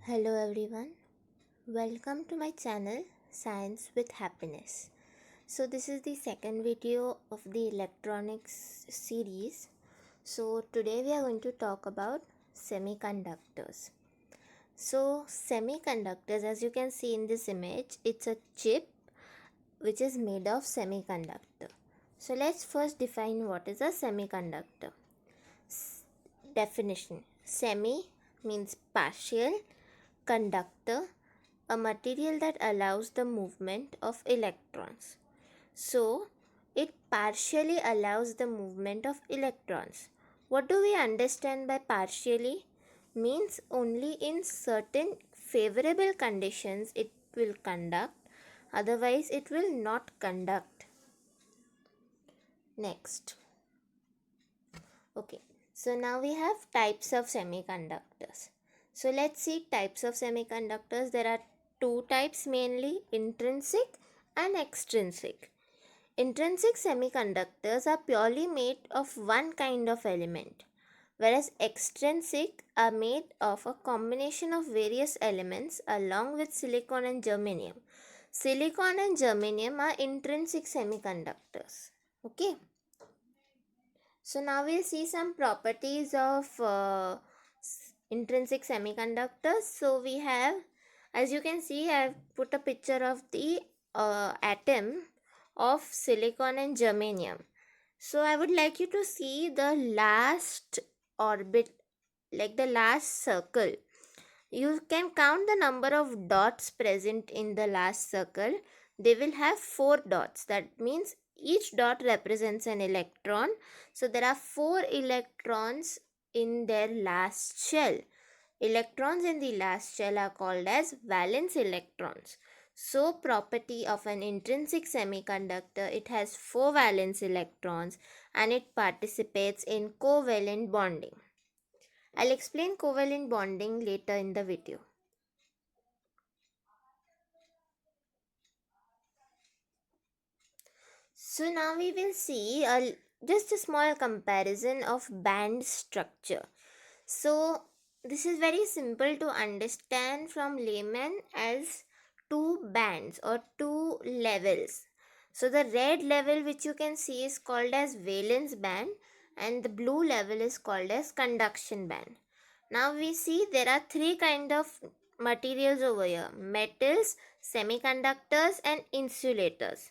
Hello everyone, welcome to my channel Science with Happiness. So this is the second video of the electronics series. So today we are going to talk about semiconductors. So semiconductors, as you can see in this image, it's a chip which is made of semiconductor. So let's first define what is a semiconductor. Definition: semi means partial, conductor, a material that allows the movement of electrons. So, it partially allows the movement of electrons. What do we understand by partially? Means only in certain favorable conditions it will conduct, otherwise, it will not conduct. Next. Okay, so now we have types of semiconductors. So let's see types of semiconductors. There are two types mainly: intrinsic and extrinsic. Intrinsic semiconductors are purely made of one kind of element, whereas extrinsic are made of a combination of various elements along with silicon and germanium. Silicon and germanium are intrinsic semiconductors. Okay. So now we'll see some properties of intrinsic semiconductors. So we have, as you can see, I have put a picture of the atom of silicon and germanium. So I would like you to see the last orbit, like the last circle. You can count the number of dots present in the last circle. They will have 4 dots. That means each dot represents an electron. So there are 4 electrons in their last shell. Electrons in the last shell are called as valence electrons. So property of an intrinsic semiconductor, it has 4 valence electrons and it participates in covalent bonding. I'll explain covalent bonding later in the video. So now we will see just a small comparison of band structure. So this is very simple to understand from layman as two bands or two levels. So the red level which you can see is called as valence band and the blue level is called as conduction band. Now we see there are three kind of materials over here: metals, semiconductors and insulators.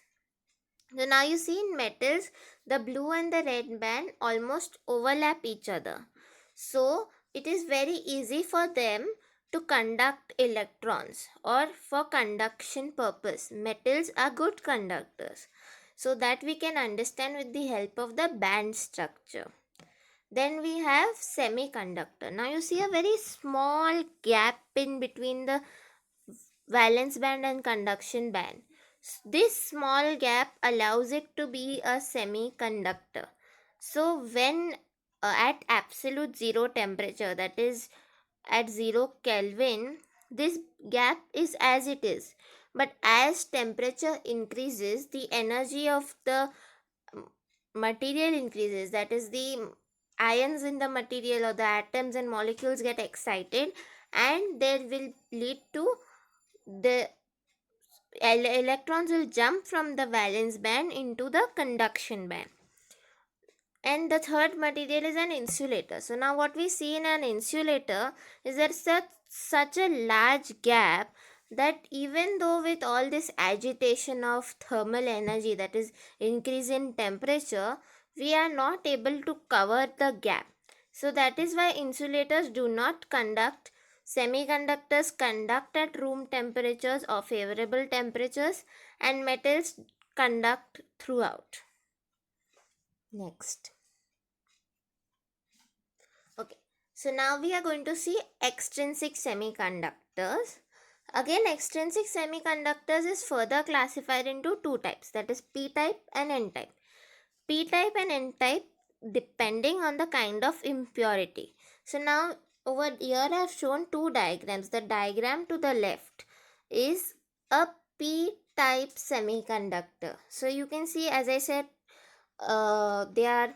So now you see in metals, the blue and the red band almost overlap each other. So it is very easy for them to conduct electrons, or for conduction purpose. Metals are good conductors. So that we can understand with the help of the band structure. Then we have semiconductor. Now you see a very small gap in between the valence band and conduction band. This small gap allows it to be a semiconductor. So when at absolute zero temperature, that is at 0 Kelvin, this gap is as it is. But as temperature increases, the energy of the material increases. That is, the ions in the material or the atoms and molecules get excited, and there will lead to the electrons will jump from the valence band into the conduction band. And the third material is an insulator. So now what we see in an insulator is there such a large gap that even though with all this agitation of thermal energy, that is increase in temperature, we are not able to cover the gap. So that is why insulators do not conduct. Semiconductors conduct at room temperatures or favorable temperatures, and metals conduct throughout. Next. Okay, so now we are going to see extrinsic semiconductors. Again, extrinsic semiconductors is further classified into two types, that is p-type and n-type. P-type and n-type depending on the kind of impurity. So now over here I have shown two diagrams. The diagram to the left is a p-type semiconductor. So you can see, as I said, they are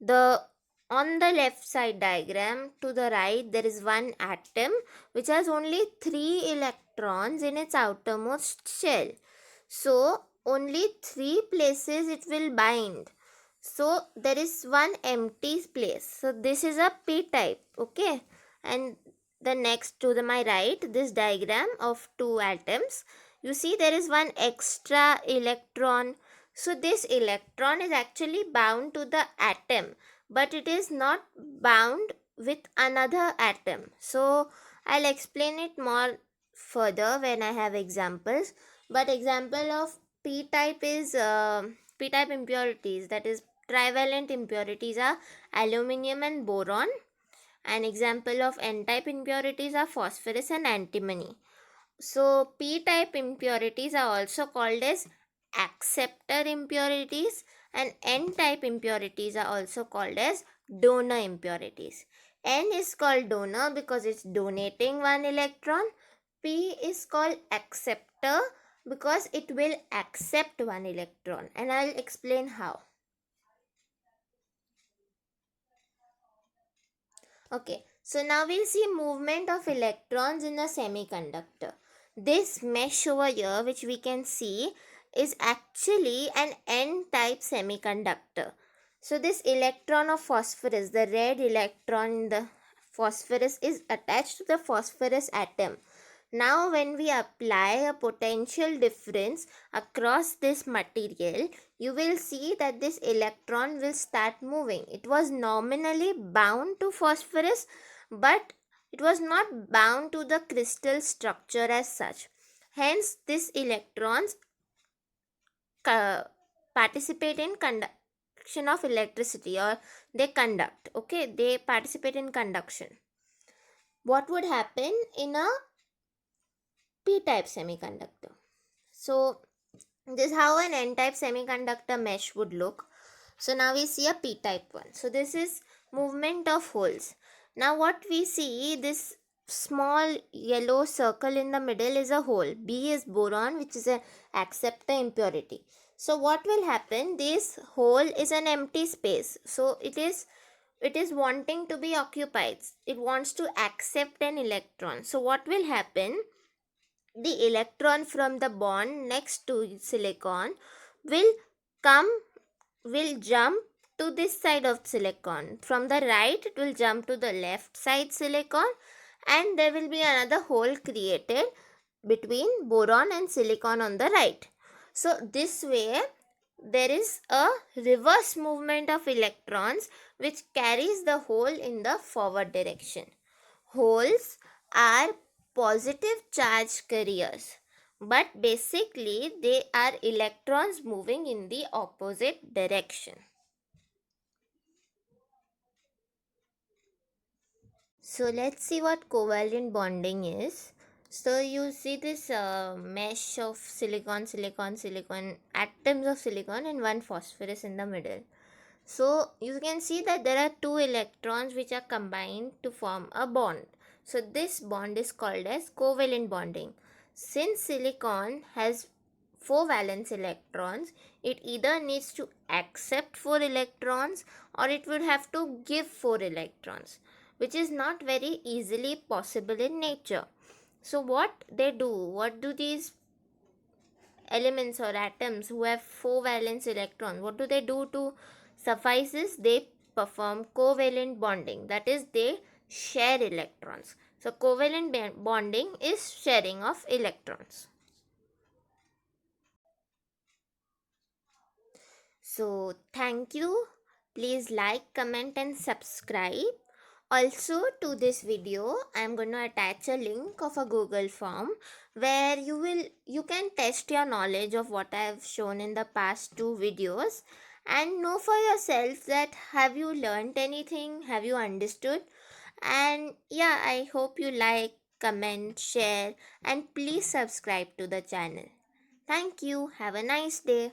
the On the left side diagram to the right, there is one atom which has only 3 electrons in its outermost shell. So only 3 places it will bind. So there is one empty place. So this is a p type. Okay. And the next to my right, this diagram of 2 atoms, you see there is one extra electron. So this electron is actually bound to the atom, but it is not bound with another atom. So I'll explain it more further when I have examples. But example of p type is p type impurities, that is trivalent impurities, are aluminium and boron. An example of n type impurities are phosphorus and antimony. So p-type impurities are also called as acceptor impurities, and n-type impurities are also called as donor impurities. N is called donor because it's donating one electron. P is called acceptor because it will accept one electron, and I'll explain how. Okay, so now we'll see movement of electrons in a semiconductor. This mesh over here, which we can see, is actually an n-type semiconductor. So this electron of phosphorus, the red electron in the phosphorus, is attached to the phosphorus atom. Now when we apply a potential difference across this material, you will see that this electron will start moving. It was nominally bound to phosphorus, but it was not bound to the crystal structure as such. Hence, these electrons participate in conduction of electricity, or they conduct. Okay, they participate in conduction. What would happen in a p-type semiconductor? So this is how an n-type semiconductor mesh would look. So now we see a p-type one. So this is movement of holes. Now what we see, this small yellow circle in the middle is a hole. B is boron, which is an acceptor impurity. So what will happen, this hole is an empty space. So it is wanting to be occupied. It wants to accept an electron. So what will happen, the electron from the bond next to silicon will come will jump to this side of silicon. From the right, it will jump to the left side silicon, and there will be another hole created between boron and silicon on the right. So this way there is a reverse movement of electrons which carries the hole in the forward direction. Holes are positive charge carriers, but basically they are electrons moving in the opposite direction. So let's see what covalent bonding is. So you see this mesh of silicon, atoms of silicon, and one phosphorus in the middle. So you can see that there are two electrons which are combined to form a bond. So this bond is called as covalent bonding. Since silicon has 4 valence electrons, it either needs to accept 4 electrons or it would have to give 4 electrons, which is not very easily possible in nature. So what do these elements or atoms who have 4 valence electrons, what do they do to suffice this? They perform covalent bonding, that is they share electrons. So covalent bonding is sharing of electrons. So thank you. Please like, comment and subscribe. Also to this video, I am going to attach a link of a Google form where you can test your knowledge of what I have shown in the past 2 videos and know for yourself that have you learned anything, have you understood? And yeah, I hope you like, comment, share and please subscribe to the channel. Thank you. Have a nice day.